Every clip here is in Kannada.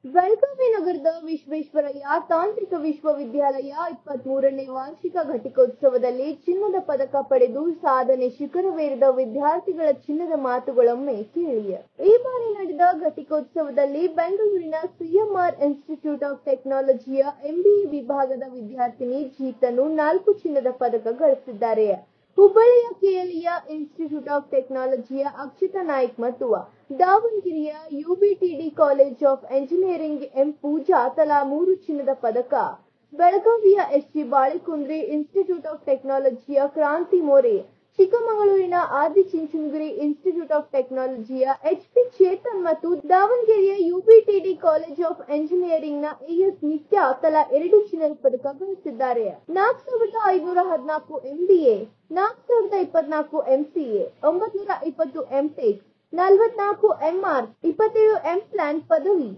ಬೆಳಗಾವಿ ನಗರದ ವಿಶ್ವೇಶ್ವರಯ್ಯ ತಾಂತ್ರಿಕ ವಿಶ್ವವಿದ್ಯಾಲಯ 23ನೇ ವಾರ್ಷಿಕ ಘಟಿಕೋತ್ಸವದಲ್ಲಿ ಚಿನ್ನದ ಪದಕ ಪಡೆದು ಸಾಧನೆ ಶಿಖರವೇರಿದ ವಿದ್ಯಾರ್ಥಿಗಳ ಚಿನ್ನದ ಮಾತುಗಳೊಮ್ಮೆ ಕೇಳಿ. ಈ ಬಾರಿ ನಡೆದ ಘಟಿಕೋತ್ಸವದಲ್ಲಿ ಬೆಂಗಳೂರಿನ ಸಿಎಂಆರ್ ಇನ್ಸ್ಟಿಟ್ಯೂಟ್ ಆಫ್ ಟೆಕ್ನಾಲಜಿಯ ಎಂಬಿಎ ವಿಭಾಗದ ವಿದ್ಯಾರ್ಥಿನಿ ಜೀತನು 4 ಚಿನ್ನದ ಪದಕ ಗಳಿಸಿದ್ದಾರೆ. ಹುಬ್ಬಳ್ಳಿಯ ಕೆಎಲ್ಇಯ ಇನ್ಸ್ಟಿಟ್ಯೂಟ್ ಆಫ್ ಟೆಕ್ನಾಲಜಿಯ ಅಕ್ಷತಾ ನಾಯ್ಕ್ ಮತ್ತು ದಾವಣಗೆರೆಯ UBTD college of engineering M Pooja ತಲಾ 3 ಚಿನ್ನದ ಪದಕ, ಬೆಳಗಾವಿಯ ಎಸ್ಜಿ ಬಾಳೆಕುಂದ್ರಿ ಇನ್ಸ್ಟಿಟ್ಯೂಟ್ ಆಫ್ ಟೆಕ್ನಾಲಜಿಯ ಕ್ರಾಂತಿ ಮೋರೆ, ಚಿಕ್ಕಮಗಳೂರಿನ ಆದಿಚುಂಚನಗಿರಿ ಇನ್ಸ್ಟಿಟ್ಯೂಟ್ ಆಫ್ ಟೆಕ್ನಾಲಜಿಯ ಎಚ್ಪಿ ಚೇತನ್ ಮತ್ತು ದಾವಣಗೆರೆಯ ಯುಬಿಟಿಡಿ ಕಾಲೇಜ್ ಆಫ್ ಎಂಜಿನಿಯರಿಂಗ್ನ ಎಎಸ್ ನಿತ್ಯ ತಲಾ 2 ಚಿನ್ನದ ಪದಕ ಗಳಿಸಿದ್ದಾರೆ. 4514 ಎಂಬಿಎ, 4024 ಎಂಸಿಎ, 920 ಎಂಟೆಕ್, 44 ಎಂಆರ್, 27 ಎಂಪ್ಲಾನ್ ಪದವಿ,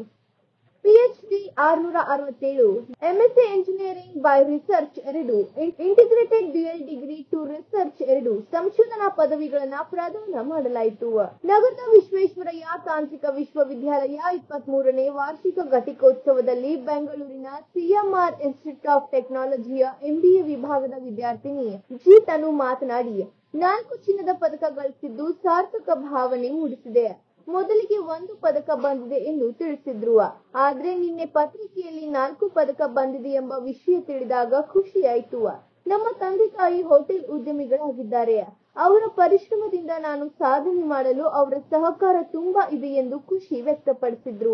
PhD 667, MSc engineering by research 2, integrated dual degree to research 2 ಸಂಶೋಧನಾ ಪದವಿಗಳನ್ನು ಪ್ರದಾನ ಮಾಡಲಾಯಿತು. ನಗರದ ವಿಶ್ವೇಶ್ವರಯ್ಯ ತಾಂತ್ರಿಕ ವಿಶ್ವವಿದ್ಯಾಲಯ 23ನೇ ವಾರ್ಷಿಕ ಘಟಿಕೋತ್ಸವದಲ್ಲಿ ಬೆಂಗಳೂರಿನ ಸಿಎಂಆರ್ ಇನ್ಸ್ಟಿಟ್ಯೂಟ್ ಆಫ್ ಟೆಕ್ನಾಲಜಿಯ ಎಂಬಿಎ ವಿಭಾಗದ ವಿದ್ಯಾರ್ಥಿನಿ ಜೀತನು ಮಾತನಾಡಿ 4 ಚಿನ್ನದ ಪದಕ ಗಳಿಸಿದ್ದು ಸಾರ್ಥಕ ಭಾವನೆ ಮೂಡಿಸಿದೆ. ಮೊದಲಿಗೆ 1 ಪದಕ ಬಂದಿದೆ ಎಂದು ತಿಳಿಸಿದ್ರು. ಆದ್ರೆ ನಿನ್ನೆ ಪತ್ರಿಕೆಯಲ್ಲಿ 4 ಪದಕ ಬಂದಿದೆ ಎಂಬ ವಿಷಯ ತಿಳಿದಾಗ ಖುಷಿಯಾಯಿತು. ನಮ್ಮ ತಂದೆ ತಾಯಿ ಹೋಟೆಲ್ ಉದ್ಯಮಿಗಳಾಗಿದ್ದಾರೆ. ಅವರ ಪರಿಶ್ರಮದಿಂದ ನಾನು ಸಾಧನೆ ಮಾಡಲು ಅವರ ಸಹಕಾರ ತುಂಬಾ ಇದೆ ಎಂದು ಖುಷಿ ವ್ಯಕ್ತಪಡಿಸಿದ್ರು.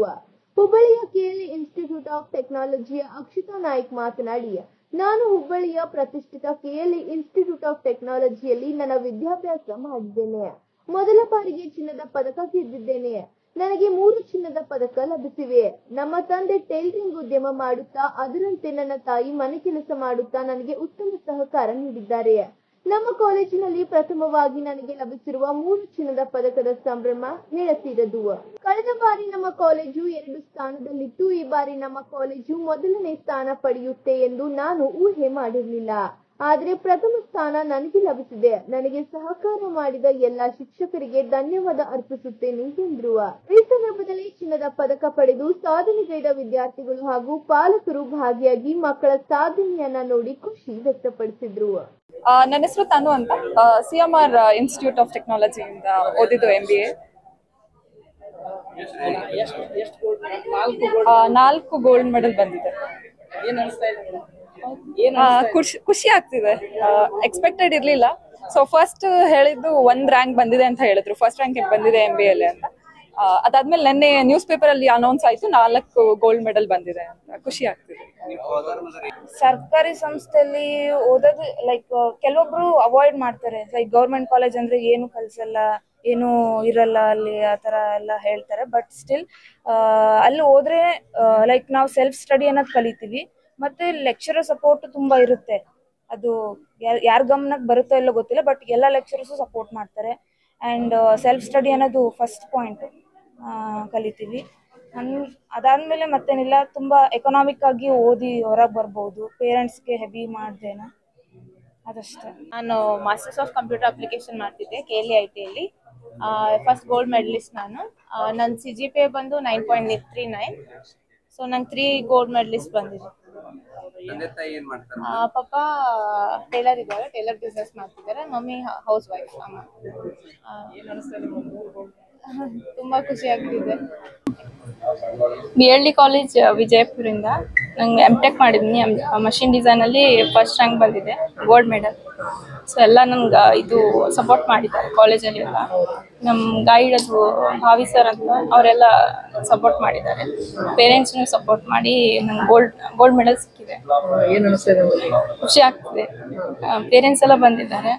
ಹುಬ್ಬಳ್ಳಿಯ ಕೆಎಲ್ಇ ಇನ್ಸ್ಟಿಟ್ಯೂಟ್ ಆಫ್ ಟೆಕ್ನಾಲಜಿಯ ಅಕ್ಷತಾ ನಾಯ್ಕ್ ಮಾತನಾಡಿ, ನಾನು ಹುಬ್ಬಳ್ಳಿಯ ಪ್ರತಿಷ್ಠಿತ ಕೆಎಲ್ಇ ಇನ್ಸ್ಟಿಟ್ಯೂಟ್ ಆಫ್ ಟೆಕ್ನಾಲಜಿಯಲ್ಲಿ ನನ್ನ ವಿದ್ಯಾಭ್ಯಾಸ ಮಾಡಿದ್ದೇನೆ. ಮೊದಲ ಬಾರಿಗೆ ಚಿನ್ನದ ಪದಕ ಗೆದ್ದಿದ್ದೇನೆ. ನನಗೆ 3 ಚಿನ್ನದ ಪದಕ ಲಭಿಸಿವೆ. ನಮ್ಮ ತಂದೆ ಟೈಲರಿಂಗ್ ಉದ್ಯಮ ಮಾಡುತ್ತಾ, ಅದರಂತೆ ನನ್ನ ತಾಯಿ ಮನೆ ಕೆಲಸ ಮಾಡುತ್ತಾ ನನಗೆ ಉತ್ತಮ ಸಹಕಾರ ನೀಡಿದ್ದಾರೆ. ನಮ್ಮ ಕಾಲೇಜಿನಲ್ಲಿ ಪ್ರಥಮವಾಗಿ ನನಗೆ ಲಭಿಸಿರುವ 3 ಚಿನ್ನದ ಪದಕದ ಸಂಭ್ರಮ ಹೇಳತೀರದು. ಕಳೆದ ಬಾರಿ ನಮ್ಮ ಕಾಲೇಜು 2 ಸ್ಥಾನದಲ್ಲಿತ್ತು. ಈ ಬಾರಿ ನಮ್ಮ ಕಾಲೇಜು ಮೊದಲನೇ ಸ್ಥಾನ ಪಡೆಯುತ್ತೆ ಎಂದು ನಾನು ಊಹೆ ಮಾಡಿರಲಿಲ್ಲ. ಆದ್ರೆ ಪ್ರಥಮ ಸ್ಥಾನ ನನಗೆ ಲಭಿಸಿದೆ. ನನಗೆ ಸಹಕಾರ ಮಾಡಿದ ಎಲ್ಲಾ ಶಿಕ್ಷಕರಿಗೆ ಧನ್ಯವಾದ ಅರ್ಪಿಸುತ್ತೇನೆ ಎಂದರು. ಈ ಸಂದರ್ಭದಲ್ಲಿ ಚಿನ್ನದ ಪದಕ ಪಡೆದು ಸಾಧನೆಗೈದ ವಿದ್ಯಾರ್ಥಿಗಳು ಹಾಗೂ ಪಾಲಕರು ಭಾಗಿಯಾಗಿ ಮಕ್ಕಳ ಸಾಧನೆಯನ್ನ ನೋಡಿ ಖುಷಿ ವ್ಯಕ್ತಪಡಿಸಿದ್ರು. ನನ್ನ ಹೆಸರು ತನು ಅಂತ, ಸಿಎಂಆರ್ ಇನ್ಸ್ಟಿಟ್ಯೂಟ್ ಆಫ್ ಟೆಕ್ನಾಲಜಿ ಇಂದ ಓದಿದ್ದು ಎಂಬಿಎ. 4 ಗೋಲ್ಡ್ ಮೆಡಲ್ ಬಂದಿದೆ. ಖುಷಿ ಆಗ್ತಿದೆ. ಎಕ್ಸ್ಪೆಕ್ಟೆಡ್ ಇರ್ಲಿಲ್ಲ. ಸೊ ಫಸ್ಟ್ ಹೇಳಿದ್ದು 1 ರ್ಯಾಂಕ್ ಬಂದಿದೆ ಅಂತ ಹೇಳಿದ್ರು, ಫಸ್ಟ್ ರ್ಯಾಂಕ್ ಬಂದಿದೆ ಎಂಬಿಎ ಅಲ್ಲಿ ಅಂತ. ಅದಾದ್ಮೇಲೆ ನೆನ್ನೆ ನ್ಯೂಸ್ ಪೇಪರ್ ಅಲ್ಲಿ ಅನೌನ್ಸ್ ಆಯ್ತು 4 ಗೋಲ್ಡ್ ಮೆಡಲ್ ಬಂದಿದೆ ಅಂತ. ಖುಷಿ ಆಗ್ತಿದೆ. ಸರ್ಕಾರಿ ಸಂಸ್ಥೆಯಲ್ಲಿ ಓದೋದು ಲೈಕ್ ಕೆಲವೊಬ್ರು ಅವಾಯ್ಡ್ ಮಾಡ್ತಾರೆ. ಲೈಕ್ ಗೌರ್ಮೆಂಟ್ ಕಾಲೇಜ್ ಅಂದ್ರೆ ಏನು ಕಲ್ಸಲ್ಲ, ಏನು ಇರಲ್ಲ ಅಲ್ಲಿ, ಆತರ ಎಲ್ಲ ಹೇಳ್ತಾರೆ. ಬಟ್ ಸ್ಟಿಲ್ ಅಲ್ಲಿ ಹೋದ್ರೆ ಲೈಕ್ ನಾವು ಸೆಲ್ಫ್ ಸ್ಟಡಿ ಅನ್ನೋದು ಕಲಿತೀವಿ. ಮತ್ತೆ ಲೆಕ್ಚರರ್ ಸಪೋರ್ಟ್ ತುಂಬಾ ಇರುತ್ತೆ. ಅದು ಯಾರ ಗಮನಕ್ಕೆ ಬರುತ್ತೋ ಎಲ್ಲೋ ಗೊತ್ತಿಲ್ಲ, ಬಟ್ ಎಲ್ಲ ಲೆಕ್ಚರರ್ಸು ಸಪೋರ್ಟ್ ಮಾಡ್ತಾರೆ. ಅಂಡ್ ಸೆಲ್ಫ್ ಸ್ಟಡಿ ಅನ್ನೋದು ಫಸ್ಟ್ ಪಾಯಿಂಟ್ ಕಲಿತೀವಿ. ಅದಾದ್ಮೇಲೆ ಮತ್ತೇನಿಲ್ಲ, ತುಂಬಾ ಎಕನಾಮಿಕ್ ಆಗಿ ಓದಿ ಹೊರಗೆ ಬರ್ಬೋದು, ಪೇರೆಂಟ್ಸ್ಗೆ ಹೆವಿ ಮಾಡ್ದೇನ, ಅದಷ್ಟೇ. ನಾನು ಮಾಸ್ಟರ್ಸ್ ಆಫ್ ಕಂಪ್ಯೂಟರ್ ಅಪ್ಲಿಕೇಶನ್ ಮಾಡ್ತಿದ್ದೆ ಕೆಎಲ್ಇ ಐಟಿಯಲ್ಲಿ. ಫಸ್ಟ್ ಗೋಲ್ಡ್ ಮೆಡಲಿಸ್ಟ್ ನಾನು. ನನ್ನ CGPA ಬಂದು 9.39. ಸೊ ನಂಗೆ 3 ಗೋಲ್ಡ್ ಮೆಡಲಿಸ್ಟ್ ಬಂದಿದೆ. ಪಪ್ಪ ಟೈಲರ್ ಇದ್ದಾರೆ, ಟೈಲರ್ ಬಿಸ್ನೆಸ್ ಮಾಡ್ತಿದ್ದಾರೆ. Mummy house wife. ತುಂಬಾ ಖುಷಿ ಆಗ್ತಿದೆ. BLD ಕಾಲೇಜ್ ವಿಜಯಪುರಿಂದ ನಂಗೆ MTech ಮಾಡಿದ್ದೀನಿ. ಮಷಿನ್ ಡಿಸೈನ್ ಅಲ್ಲಿ ಫಸ್ಟ್ ರ್ಯಾಂಕ್ ಬಂದಿದೆ, ಗೋಲ್ಡ್ ಮೆಡಲ್. ಸೊ ಎಲ್ಲ ನನ್ಗೆ ಇದು ಸಪೋರ್ಟ್ ಮಾಡಿದ್ದಾರೆ ಕಾಲೇಜಲ್ಲಿ ಎಲ್ಲ. ನಮ್ಮ ಗೈಡ್ ಅದು ಭಾವಿ ಸರ್ ಅಂತ, ಅವರೆಲ್ಲ ಸಪೋರ್ಟ್ ಮಾಡಿದ್ದಾರೆ. ಪೇರೆಂಟ್ಸ್ನು ಸಪೋರ್ಟ್ ಮಾಡಿ ನಂಗೆ ಗೋಲ್ಡ್ ಮೆಡಲ್ ಸಿಕ್ಕಿದೆ. ಖುಷಿ ಆಗ್ತಿದೆ. ಪೇರೆಂಟ್ಸ್ ಎಲ್ಲ ಬಂದಿದ್ದಾರೆ.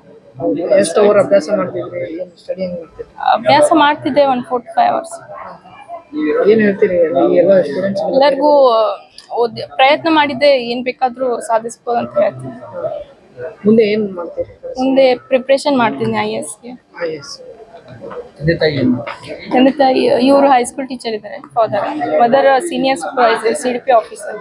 ಅಭ್ಯಾಸ ಮಾಡ್ತಿದ್ದೆ 1 4 to 5 hours. ಎಲ್ಲರಿಗೂ ಪ್ರಯತ್ನ ಮಾಡಿದ್ದೆ ಏನ್ ಬೇಕಾದ್ರೂ ಸಾಧಿಸಬಹುದು ಅಂತ ಹೇಳ್ತೀನಿ. ಮುಂದೆ ಪ್ರಿಪರೇಷನ್ ಮಾಡ್ತೀನಿ IAS ಗೆ. ತಂದೆ ತಾಯಿ ಇವರು ಹೈಸ್ಕೂಲ್ ಟೀಚರ್ ಇದ್ದಾರೆ. Father, mother senior supervisor CDP officer.